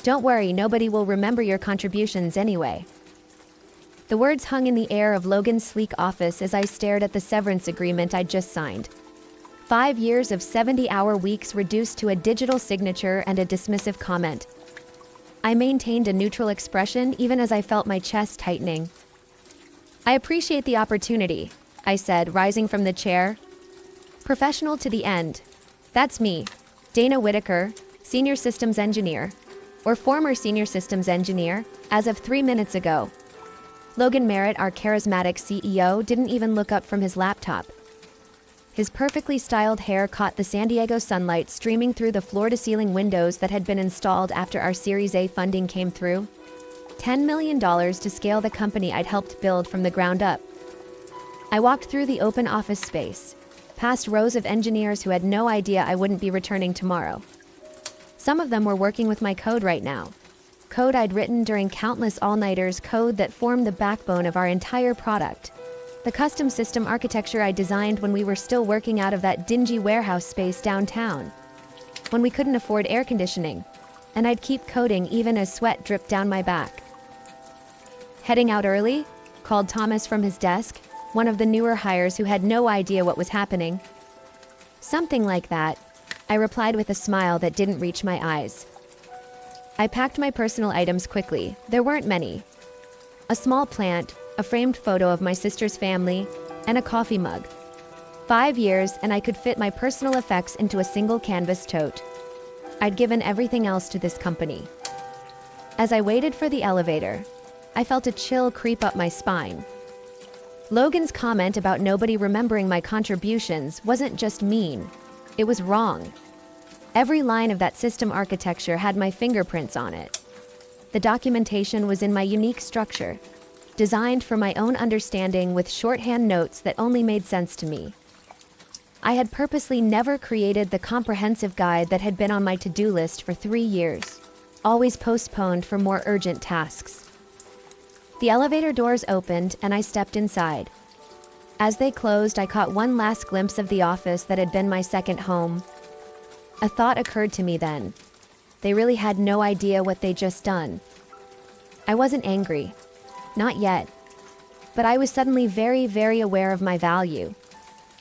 Don't worry, nobody will remember your contributions anyway. The words hung in the air of Logan's sleek office as I stared at the severance agreement I'd just signed. 5 years of 70-hour weeks reduced to a digital signature and a dismissive comment. I maintained a neutral expression even as I felt my chest tightening. I appreciate the opportunity, I said, rising from the chair. Professional to the end. That's me, Dana Whitaker, Senior Systems Engineer, or former Senior Systems Engineer, as of 3 minutes ago. Logan Merritt, our charismatic CEO, didn't even look up from his laptop. His perfectly styled hair caught the San Diego sunlight streaming through the floor-to-ceiling windows that had been installed after our Series A funding came through. $10 million to scale the company I'd helped build from the ground up. I walked through the open office space, past rows of engineers who had no idea I wouldn't be returning tomorrow. Some of them were working with my code right now. Code I'd written during countless all-nighters, code that formed the backbone of our entire product. The custom system architecture I designed when we were still working out of that dingy warehouse space downtown, when we couldn't afford air conditioning, and I'd keep coding even as sweat dripped down my back. Heading out early? Called Thomas from his desk, one of the newer hires who had no idea what was happening. Something like that, I replied with a smile that didn't reach my eyes. I packed my personal items quickly. There weren't many. A small plant, a framed photo of my sister's family, and a coffee mug. 5 years, and I could fit my personal effects into a single canvas tote. I'd given everything else to this company. As I waited for the elevator, I felt a chill creep up my spine. Logan's comment about nobody remembering my contributions wasn't just mean, it was wrong. Every line of that system architecture had my fingerprints on it. The documentation was in my unique structure, designed for my own understanding with shorthand notes that only made sense to me. I had purposely never created the comprehensive guide that had been on my to-do list for 3 years, always postponed for more urgent tasks. The elevator doors opened and I stepped inside. As they closed, I caught one last glimpse of the office that had been my second home. A thought occurred to me then. They really had no idea what they'd just done. I wasn't angry. Not yet. But I was suddenly very, very aware of my value,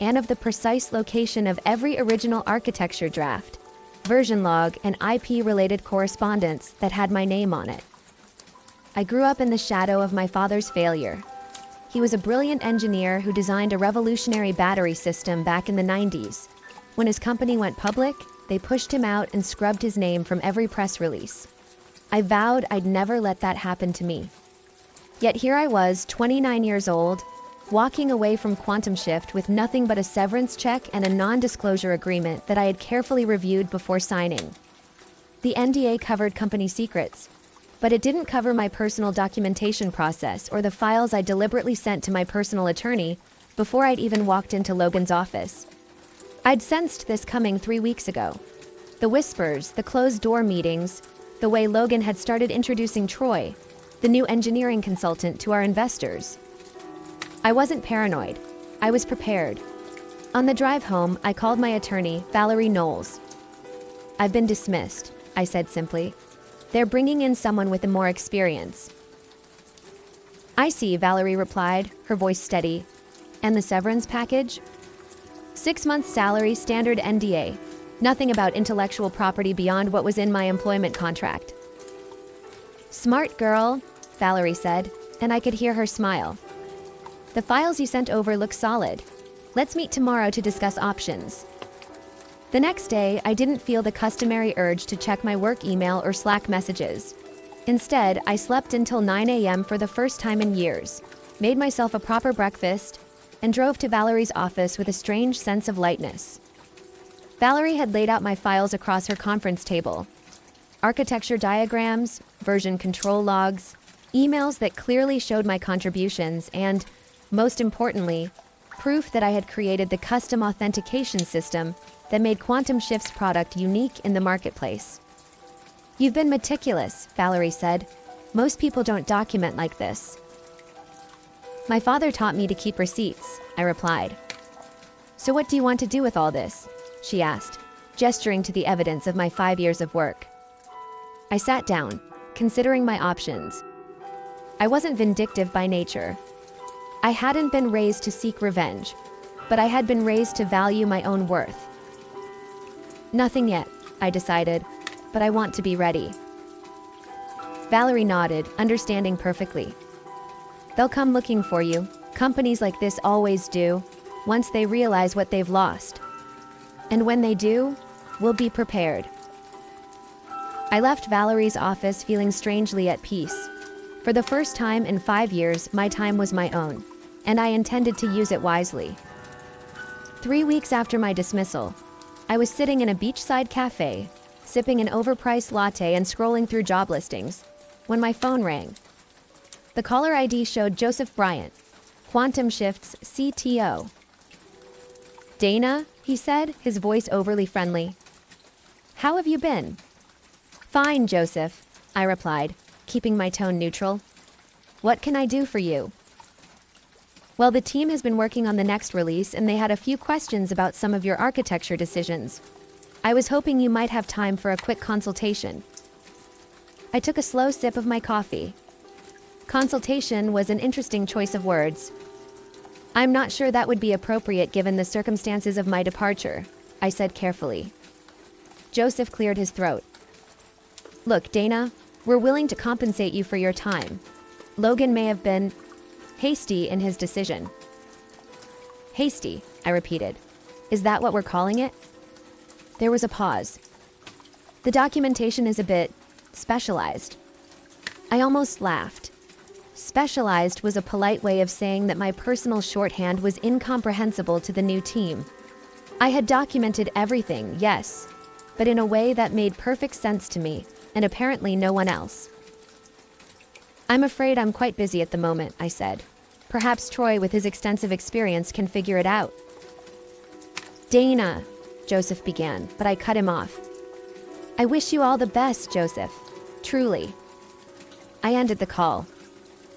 and of the precise location of every original architecture draft, version log, and IP-related correspondence that had my name on it. I grew up in the shadow of my father's failure. He was a brilliant engineer who designed a revolutionary battery system back in the 90s. When his company went public, they pushed him out and scrubbed his name from every press release. I vowed I'd never let that happen to me. Yet here I was, 29 years old, walking away from Quantum Shift with nothing but a severance check and a non-disclosure agreement that I had carefully reviewed before signing. The NDA covered company secrets, but it didn't cover my personal documentation process or the files I deliberately sent to my personal attorney before I'd even walked into Logan's office. I'd sensed this coming 3 weeks ago. The whispers, the closed-door meetings, the way Logan had started introducing Troy, the new engineering consultant, to our investors. I wasn't paranoid. I was prepared. On the drive home, I called my attorney, Valerie Knowles. "I've been dismissed," I said simply. "They're bringing in someone with more experience." "I see," Valerie replied, her voice steady. "And the severance package?" 6 months salary, standard NDA. Nothing about intellectual property beyond what was in my employment contract. "Smart girl," Valerie said, and I could hear her smile. "The files you sent over look solid. Let's meet tomorrow to discuss options." The next day, I didn't feel the customary urge to check my work email or Slack messages. Instead, I slept until 9 a.m. for the first time in years, made myself a proper breakfast, and drove to Valerie's office with a strange sense of lightness. Valerie had laid out my files across her conference table. Architecture diagrams, version control logs, emails that clearly showed my contributions, and, most importantly, proof that I had created the custom authentication system that made Quantum Shift's product unique in the marketplace. "You've been meticulous," Valerie said. "Most people don't document like this." "My father taught me to keep receipts," I replied. "So what do you want to do with all this?" she asked, gesturing to the evidence of my 5 years of work. I sat down, considering my options. I wasn't vindictive by nature. I hadn't been raised to seek revenge, but I had been raised to value my own worth. Nothing yet, I decided, but I want to be ready. Valerie nodded, understanding perfectly. They'll come looking for you. Companies like this always do, once they realize what they've lost. And when they do, we'll be prepared. I left Valerie's office feeling strangely at peace. For the first time in 5 years, my time was my own, and I intended to use it wisely. 3 weeks after my dismissal, I was sitting in a beachside cafe, sipping an overpriced latte and scrolling through job listings, when my phone rang. The caller ID showed Joseph Bryant, Quantum Shift's CTO. "Dana," he said, his voice overly friendly. "How have you been?" "Fine, Joseph," I replied, keeping my tone neutral. "What can I do for you?" "Well, the team has been working on the next release and they had a few questions about some of your architecture decisions. I was hoping you might have time for a quick consultation." I took a slow sip of my coffee. Consultation was an interesting choice of words. "I'm not sure that would be appropriate given the circumstances of my departure," I said carefully. Joseph cleared his throat. "Look, Dana, we're willing to compensate you for your time. Logan may have been hasty in his decision." "Hasty," I repeated. "Is that what we're calling it?" There was a pause. "The documentation is a bit specialized." I almost laughed. Specialized was a polite way of saying that my personal shorthand was incomprehensible to the new team. I had documented everything, yes, but in a way that made perfect sense to me, and apparently no one else. "I'm afraid I'm quite busy at the moment," I said. "Perhaps Troy, with his extensive experience, can figure it out." "Dana," Joseph began, but I cut him off. "I wish you all the best, Joseph. Truly." I ended the call.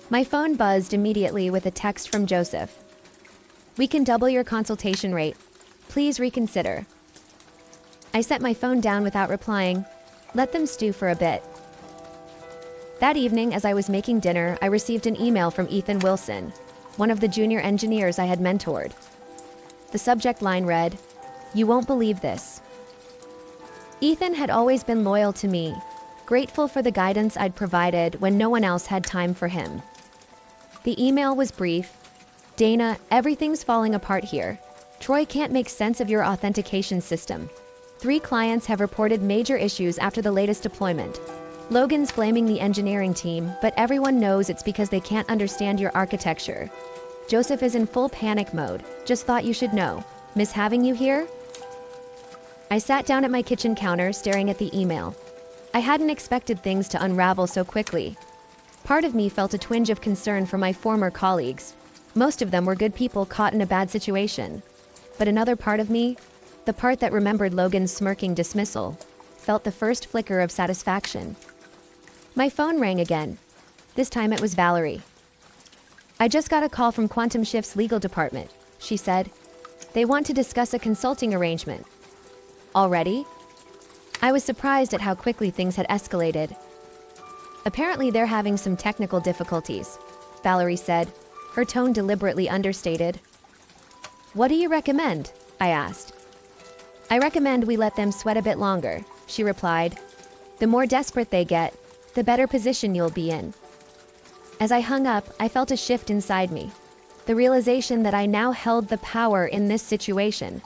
My phone buzzed immediately with a text from Joseph. "We can double your consultation rate. Please reconsider." I set my phone down without replying. Let them stew for a bit. That evening, as I was making dinner, I received an email from Ethan Wilson, one of the junior engineers I had mentored. The subject line read, "You won't believe this." Ethan had always been loyal to me, grateful for the guidance I'd provided when no one else had time for him. The email was brief. "Dana, everything's falling apart here. Troy can't make sense of your authentication system. 3 clients have reported major issues after the latest deployment. Logan's blaming the engineering team, but everyone knows it's because they can't understand your architecture. Joseph is in full panic mode. Just thought you should know. Miss having you here?" I sat down at my kitchen counter, staring at the email. I hadn't expected things to unravel so quickly. Part of me felt a twinge of concern for my former colleagues. Most of them were good people caught in a bad situation. But another part of me, the part that remembered Logan's smirking dismissal, felt the first flicker of satisfaction. My phone rang again. This time it was Valerie. "I just got a call from Quantum Shift's legal department," she said. "They want to discuss a consulting arrangement." "Already?" I was surprised at how quickly things had escalated. "Apparently they're having some technical difficulties," Valerie said, her tone deliberately understated. "What do you recommend?" I asked. "I recommend we let them sweat a bit longer," she replied. "The more desperate they get, the better position you'll be in." As I hung up, I felt a shift inside me. The realization that I now held the power in this situation.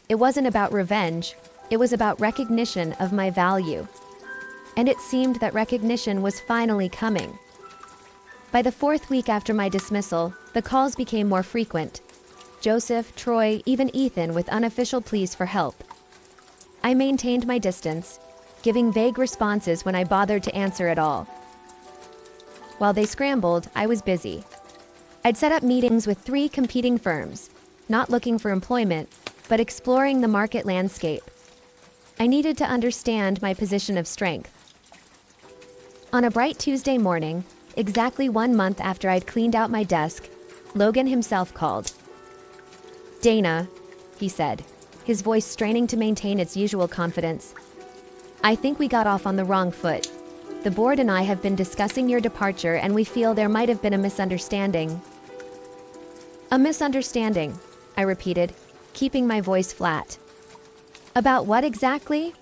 It wasn't about revenge, it was about recognition of my value. And it seemed that recognition was finally coming. By the 4th week after my dismissal, the calls became more frequent. Joseph, Troy, even Ethan with unofficial pleas for help. I maintained my distance, giving vague responses when I bothered to answer at all. While they scrambled, I was busy. I'd set up meetings with 3 competing firms, not looking for employment, but exploring the market landscape. I needed to understand my position of strength. On a bright Tuesday morning, exactly 1 month after I'd cleaned out my desk, Logan himself called. "Dana," he said, his voice straining to maintain its usual confidence. "I think we got off on the wrong foot. The board and I have been discussing your departure and we feel there might have been a misunderstanding. A misunderstanding, I repeated, keeping my voice flat. About what exactly?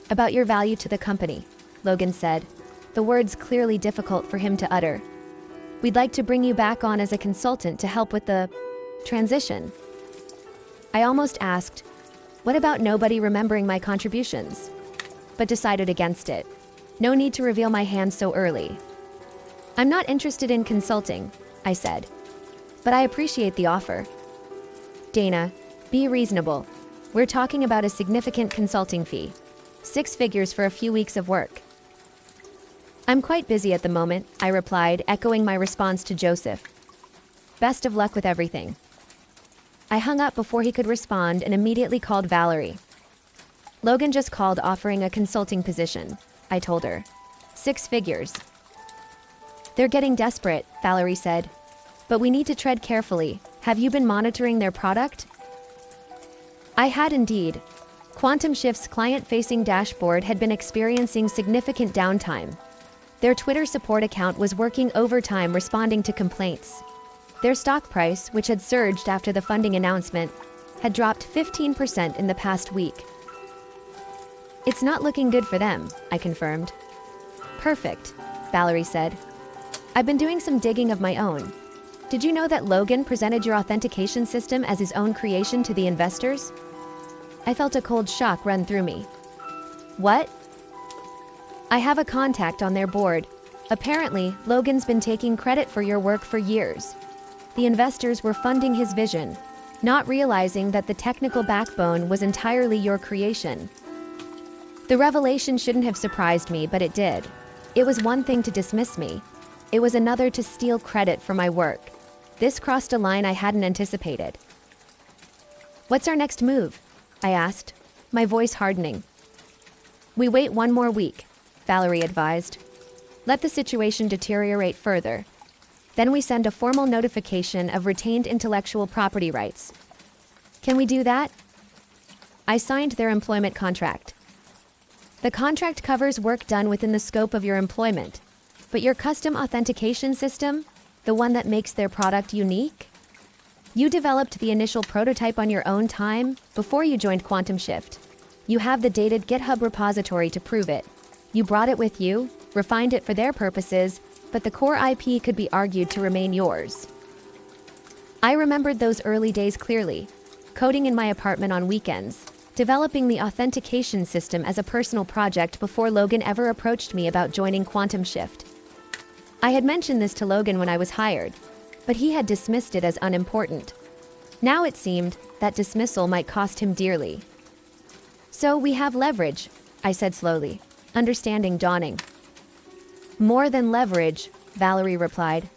About your value to the company, Logan said, the words clearly difficult for him to utter. We'd like to bring you back on as a consultant to help with the transition. I almost asked, what about nobody remembering my contributions? But decided against it. No need to reveal my hand so early. I'm not interested in consulting, I said. But I appreciate the offer. Dana, be reasonable. We're talking about a significant consulting fee. 6 figures for a few weeks of work. I'm quite busy at the moment, I replied, echoing my response to Joseph. Best of luck with everything. I hung up before he could respond and immediately called Valerie. Logan just called offering a consulting position, I told her. 6 figures. They're getting desperate, Valerie said. But we need to tread carefully. Have you been monitoring their product? I had indeed. Quantum Shift's client-facing dashboard had been experiencing significant downtime. Their Twitter support account was working overtime responding to complaints. Their stock price, which had surged after the funding announcement, had dropped 15% in the past week. It's not looking good for them, I confirmed. Perfect, Valerie said. I've been doing some digging of my own. Did you know that Logan presented your authentication system as his own creation to the investors? I felt a cold shock run through me. What? I have a contact on their board. Apparently, Logan's been taking credit for your work for years. The investors were funding his vision, not realizing that the technical backbone was entirely your creation. The revelation shouldn't have surprised me, but it did. It was one thing to dismiss me. It was another to steal credit for my work. This crossed a line I hadn't anticipated. What's our next move? I asked, my voice hardening. We wait 1 more week, Valerie advised. Let the situation deteriorate further. Then we send a formal notification of retained intellectual property rights. Can we do that? I signed their employment contract. The contract covers work done within the scope of your employment, but your custom authentication system, the one that makes their product unique? You developed the initial prototype on your own time before you joined Quantum Shift. You have the dated GitHub repository to prove it. You brought it with you, refined it for their purposes, but the core IP could be argued to remain yours. I remembered those early days clearly, coding in my apartment on weekends, developing the authentication system as a personal project before Logan ever approached me about joining Quantum Shift. I had mentioned this to Logan when I was hired, but he had dismissed it as unimportant. Now it seemed that dismissal might cost him dearly. So we have leverage, I said slowly, understanding dawning. More than leverage, Valerie replied.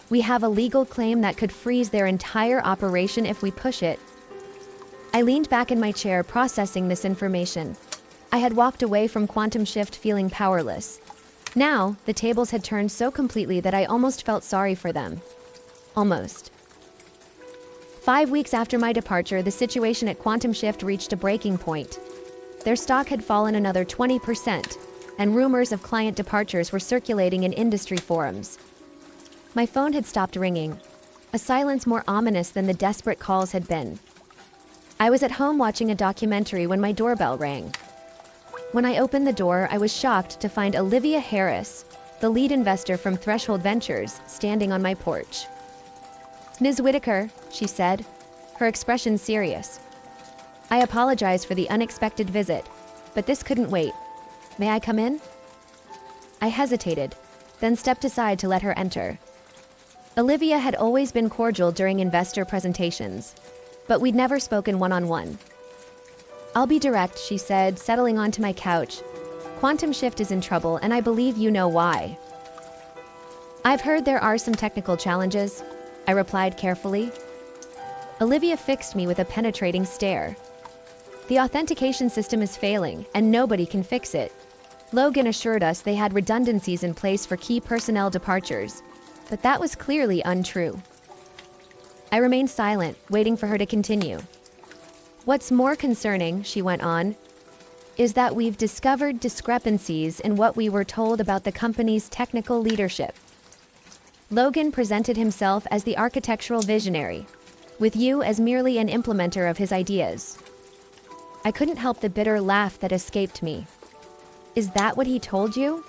We have a legal claim that could freeze their entire operation if we push it. I leaned back in my chair, processing this information. I had walked away from Quantum Shift feeling powerless. Now, the tables had turned so completely that I almost felt sorry for them. Almost. 5 weeks after my departure, the situation at Quantum Shift reached a breaking point. Their stock had fallen another 20%, and rumors of client departures were circulating in industry forums. My phone had stopped ringing, a silence more ominous than the desperate calls had been. I was at home watching a documentary when my doorbell rang. When I opened the door, I was shocked to find Olivia Harris, the lead investor from Threshold Ventures, standing on my porch. Ms. Whitaker, she said, her expression serious. I apologize for the unexpected visit, but this couldn't wait. May I come in? I hesitated, then stepped aside to let her enter. Olivia had always been cordial during investor presentations, but we'd never spoken one-on-one. I'll be direct, she said, settling onto my couch. Quantum Shift is in trouble, and I believe you know why. I've heard there are some technical challenges, I replied carefully. Olivia fixed me with a penetrating stare. The authentication system is failing, and nobody can fix it. Logan assured us they had redundancies in place for key personnel departures, but that was clearly untrue. I remained silent, waiting for her to continue. What's more concerning, she went on, is that we've discovered discrepancies in what we were told about the company's technical leadership. Logan presented himself as the architectural visionary, with you as merely an implementer of his ideas. I couldn't help the bitter laugh that escaped me. Is that what he told you?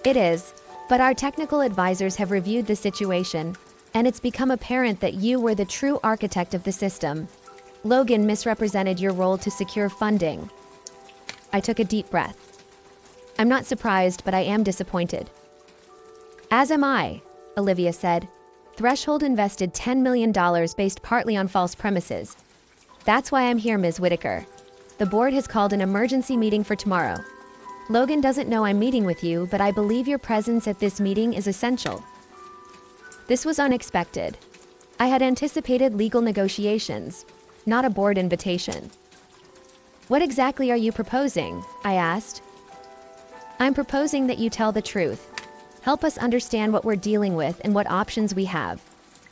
It is, but our technical advisors have reviewed the situation, and it's become apparent that you were the true architect of the system. Logan misrepresented your role to secure funding. I took a deep breath. I'm not surprised, but I am disappointed. As am I, Olivia said. Threshold invested $10 million based partly on false premises. That's why I'm here, Ms. Whitaker. The board has called an emergency meeting for tomorrow. Logan doesn't know I'm meeting with you, but I believe your presence at this meeting is essential. This was unexpected. I had anticipated legal negotiations, not a board invitation. What exactly are you proposing? I asked. I'm proposing that you tell the truth. Help us understand what we're dealing with and what options we have.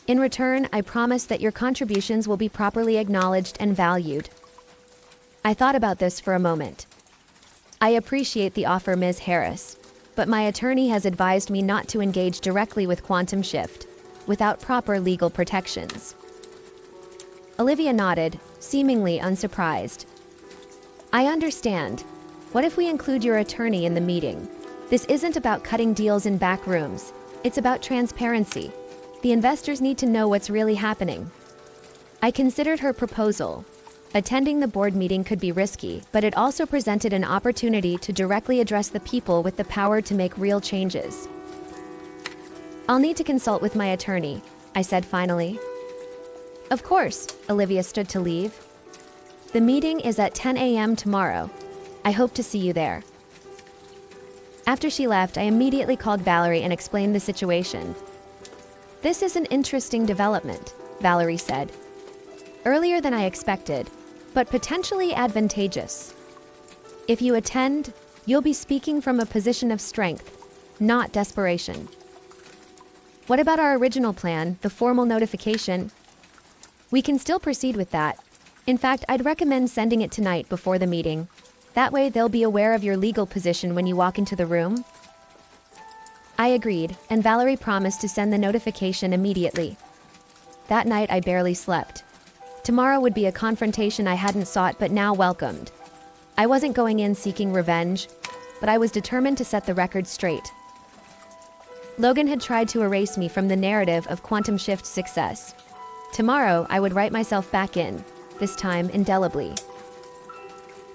In return, I promise that your contributions will be properly acknowledged and valued. I thought about this for a moment. I appreciate the offer, Ms. Harris, but my attorney has advised me not to engage directly with Quantum Shift without proper legal protections. Olivia nodded, seemingly unsurprised. I understand. What if we include your attorney in the meeting? This isn't about cutting deals in back rooms. It's about transparency. The investors need to know what's really happening. I considered her proposal. Attending the board meeting could be risky, but it also presented an opportunity to directly address the people with the power to make real changes. I'll need to consult with my attorney, I said finally. Of course, Olivia stood to leave. The meeting is at 10 a.m. tomorrow. I hope to see you there. After she left, I immediately called Valerie and explained the situation. This is an interesting development, Valerie said. Earlier than I expected, but potentially advantageous. If you attend, you'll be speaking from a position of strength, not desperation. What about our original plan, the formal notification? We can still proceed with that. In fact, I'd recommend sending it tonight before the meeting. That way they'll be aware of your legal position when you walk into the room. I agreed, and Valerie promised to send the notification immediately. That night I barely slept. Tomorrow would be a confrontation I hadn't sought but now welcomed. I wasn't going in seeking revenge, but I was determined to set the record straight. Logan had tried to erase me from the narrative of Quantum Shift's success. Tomorrow, I would write myself back in, this time indelibly.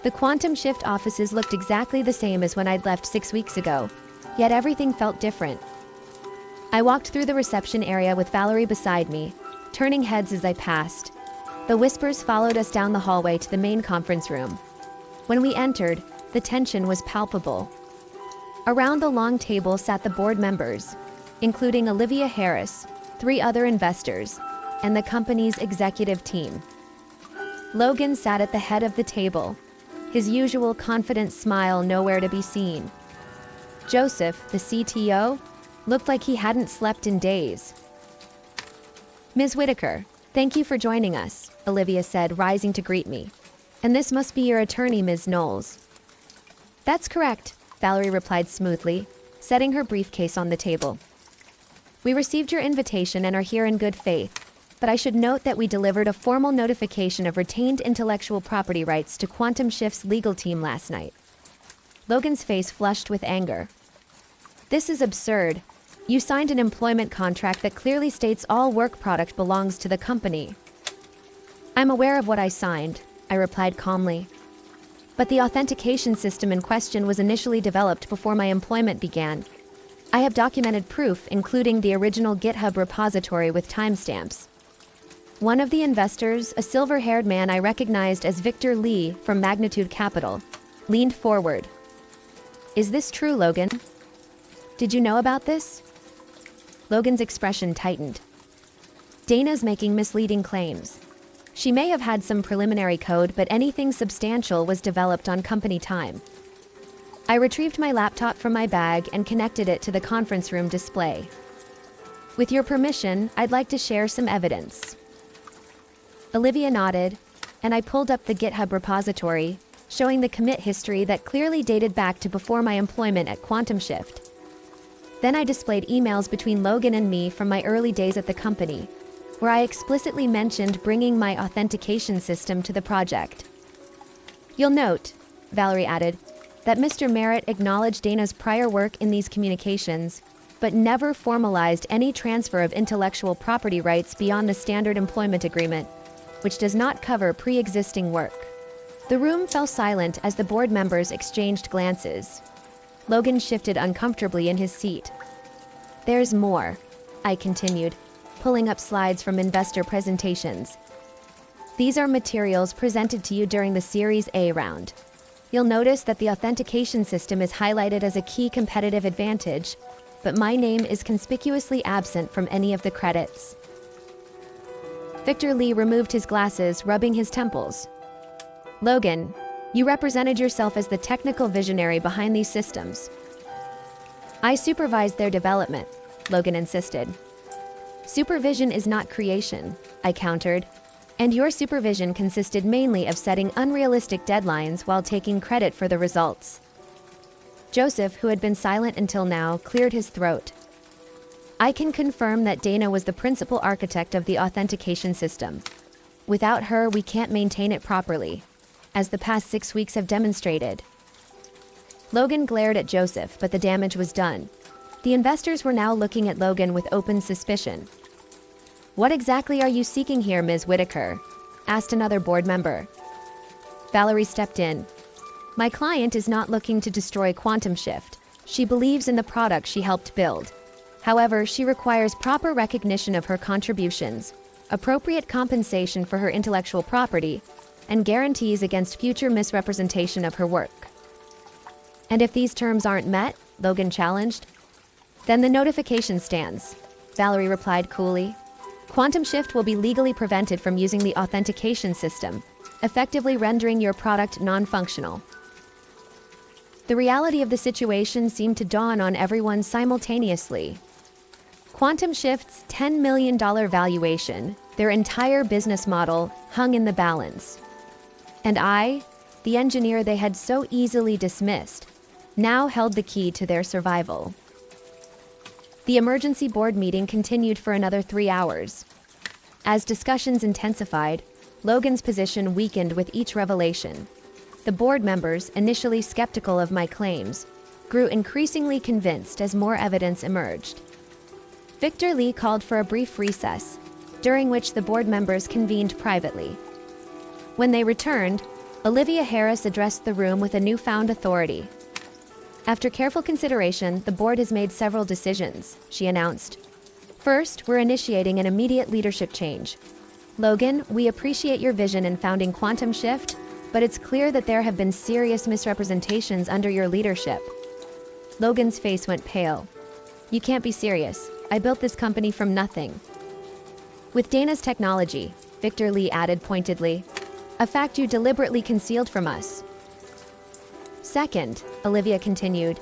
The Quantum Shift offices looked exactly the same as when I'd left 6 weeks ago, yet everything felt different. I walked through the reception area with Valerie beside me, turning heads as I passed. The whispers followed us down the hallway to the main conference room. When we entered, the tension was palpable. Around the long table sat the board members, including Olivia Harris, 3 other investors, and the company's executive team. Logan sat at the head of the table, his usual confident smile nowhere to be seen. Joseph, the CTO, looked like he hadn't slept in days. Ms. Whitaker, thank you for joining us, Olivia said, rising to greet me. And this must be your attorney, Ms. Knowles. That's correct, Valerie replied smoothly, setting her briefcase on the table. We received your invitation and are here in good faith, but I should note that we delivered a formal notification of retained intellectual property rights to Quantum Shift's legal team last night. Logan's face flushed with anger. This is absurd. You signed an employment contract that clearly states all work product belongs to the company. I'm aware of what I signed, I replied calmly. But the authentication system in question was initially developed before my employment began. I have documented proof, including the original GitHub repository with timestamps. One of the investors, a silver-haired man I recognized as Victor Lee from Magnitude Capital, leaned forward. Is this true, Logan? Did you know about this? Logan's expression tightened. Dana's making misleading claims. She may have had some preliminary code, but anything substantial was developed on company time. I retrieved my laptop from my bag and connected it to the conference room display. With your permission, I'd like to share some evidence. Olivia nodded, and I pulled up the GitHub repository, showing the commit history that clearly dated back to before my employment at Quantum Shift. Then I displayed emails between Logan and me from my early days at the company, where I explicitly mentioned bringing my authentication system to the project. You'll note, Valerie added, that Mr. Merritt acknowledged Dana's prior work in these communications, but never formalized any transfer of intellectual property rights beyond the standard employment agreement, which does not cover pre-existing work. The room fell silent as the board members exchanged glances. Logan shifted uncomfortably in his seat. There's more, I continued, pulling up slides from investor presentations. These are materials presented to you during the Series A round. You'll notice that the authentication system is highlighted as a key competitive advantage, but my name is conspicuously absent from any of the credits. Victor Lee removed his glasses, rubbing his temples. Logan, you represented yourself as the technical visionary behind these systems. I supervised their development, Logan insisted. Supervision is not creation, I countered, and your supervision consisted mainly of setting unrealistic deadlines while taking credit for the results. Joseph, who had been silent until now, cleared his throat. I can confirm that Dana was the principal architect of the authentication system. Without her, we can't maintain it properly, as the past 6 weeks have demonstrated. Logan glared at Joseph, but the damage was done. The investors were now looking at Logan with open suspicion. What exactly are you seeking here, Ms. Whitaker? Asked another board member. Valerie stepped in. My client is not looking to destroy Quantum Shift. She believes in the product she helped build. However, she requires proper recognition of her contributions, appropriate compensation for her intellectual property, and guarantees against future misrepresentation of her work. And if these terms aren't met, Logan challenged, then the notification stands, Valerie replied coolly. Quantum Shift will be legally prevented from using the authentication system, effectively rendering your product non-functional. The reality of the situation seemed to dawn on everyone simultaneously. Quantum Shift's $10 million valuation, their entire business model, hung in the balance. And I, the engineer they had so easily dismissed, now held the key to their survival. The emergency board meeting continued for another 3 hours. As discussions intensified, Logan's position weakened with each revelation. The board members, initially skeptical of my claims, grew increasingly convinced as more evidence emerged. Victor Lee called for a brief recess, during which the board members convened privately. When they returned, Olivia Harris addressed the room with a newfound authority. After careful consideration, the board has made several decisions, she announced. First, we're initiating an immediate leadership change. Logan, we appreciate your vision in founding Quantum Shift, but it's clear that there have been serious misrepresentations under your leadership. Logan's face went pale. You can't be serious. I built this company from nothing. With Dana's technology, Victor Lee added pointedly, a fact you deliberately concealed from us. Second, Olivia continued,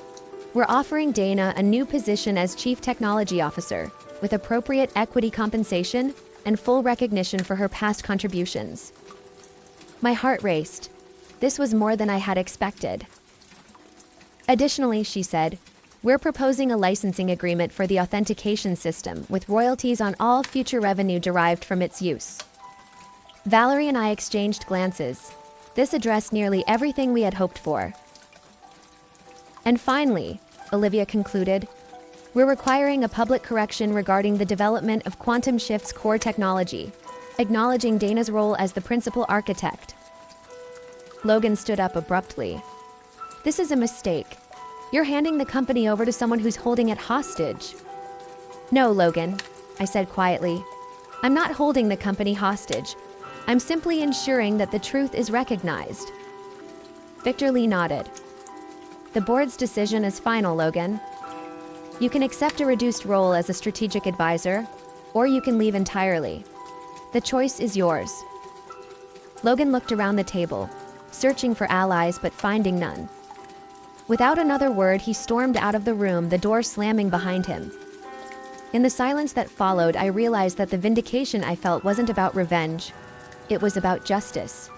we're offering Dana a new position as Chief Technology Officer, with appropriate equity compensation and full recognition for her past contributions. My heart raced. This was more than I had expected. Additionally, she said, we're proposing a licensing agreement for the authentication system with royalties on all future revenue derived from its use. Valerie and I exchanged glances. This addressed nearly everything we had hoped for. And finally, Olivia concluded, we're requiring a public correction regarding the development of Quantum Shift's core technology, acknowledging Dana's role as the principal architect. Logan stood up abruptly. This is a mistake. You're handing the company over to someone who's holding it hostage. No, Logan, I said quietly. I'm not holding the company hostage. I'm simply ensuring that the truth is recognized. Victor Lee nodded. The board's decision is final, Logan. You can accept a reduced role as a strategic advisor, or you can leave entirely. The choice is yours. Logan looked around the table, searching for allies but finding none. Without another word, he stormed out of the room, the door slamming behind him. In the silence that followed, I realized that the vindication I felt wasn't about revenge. It was about justice.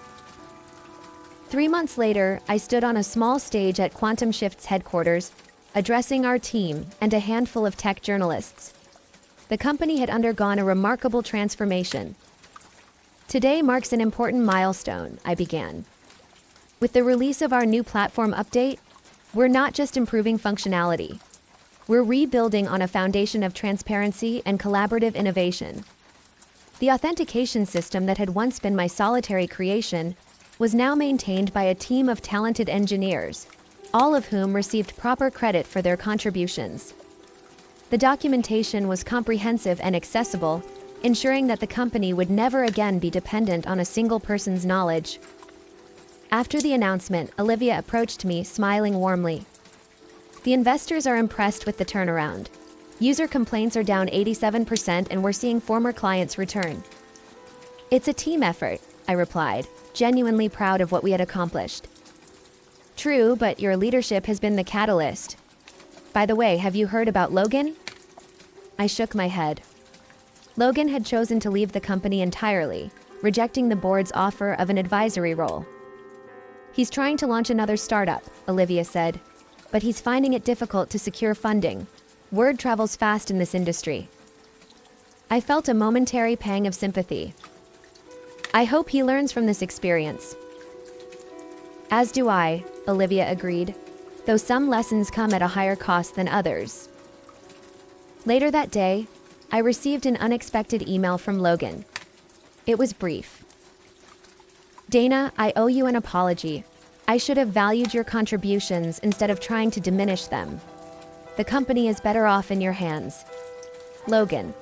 3 months later, I stood on a small stage at Quantum Shift's headquarters, addressing our team and a handful of tech journalists. The company had undergone a remarkable transformation. Today marks an important milestone, I began. With the release of our new platform update, we're not just improving functionality. We're rebuilding on a foundation of transparency and collaborative innovation. The authentication system that had once been my solitary creation was now maintained by a team of talented engineers, all of whom received proper credit for their contributions. The documentation was comprehensive and accessible, ensuring that the company would never again be dependent on a single person's knowledge. After the announcement, Olivia approached me, smiling warmly. The investors are impressed with the turnaround. User complaints are down 87% and we're seeing former clients return. It's a team effort, I replied, genuinely proud of what we had accomplished. True, but your leadership has been the catalyst. By the way, have you heard about Logan? I shook my head. Logan had chosen to leave the company entirely, rejecting the board's offer of an advisory role. He's trying to launch another startup, Olivia said, but he's finding it difficult to secure funding. Word travels fast in this industry. I felt a momentary pang of sympathy. I hope he learns from this experience. As do I, Olivia agreed, though some lessons come at a higher cost than others. Later that day, I received an unexpected email from Logan. It was brief. Dana, I owe you an apology. I should have valued your contributions instead of trying to diminish them. The company is better off in your hands. Logan.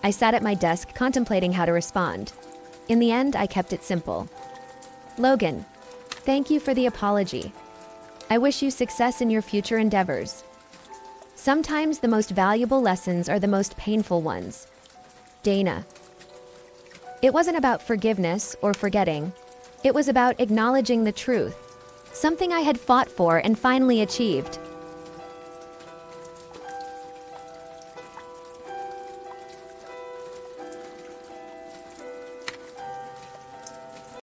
I sat at my desk contemplating how to respond. In the end, I kept it simple. Logan, thank you for the apology. I wish you success in your future endeavors. Sometimes the most valuable lessons are the most painful ones. Dana. It wasn't about forgiveness or forgetting. It was about acknowledging the truth, something I had fought for and finally achieved.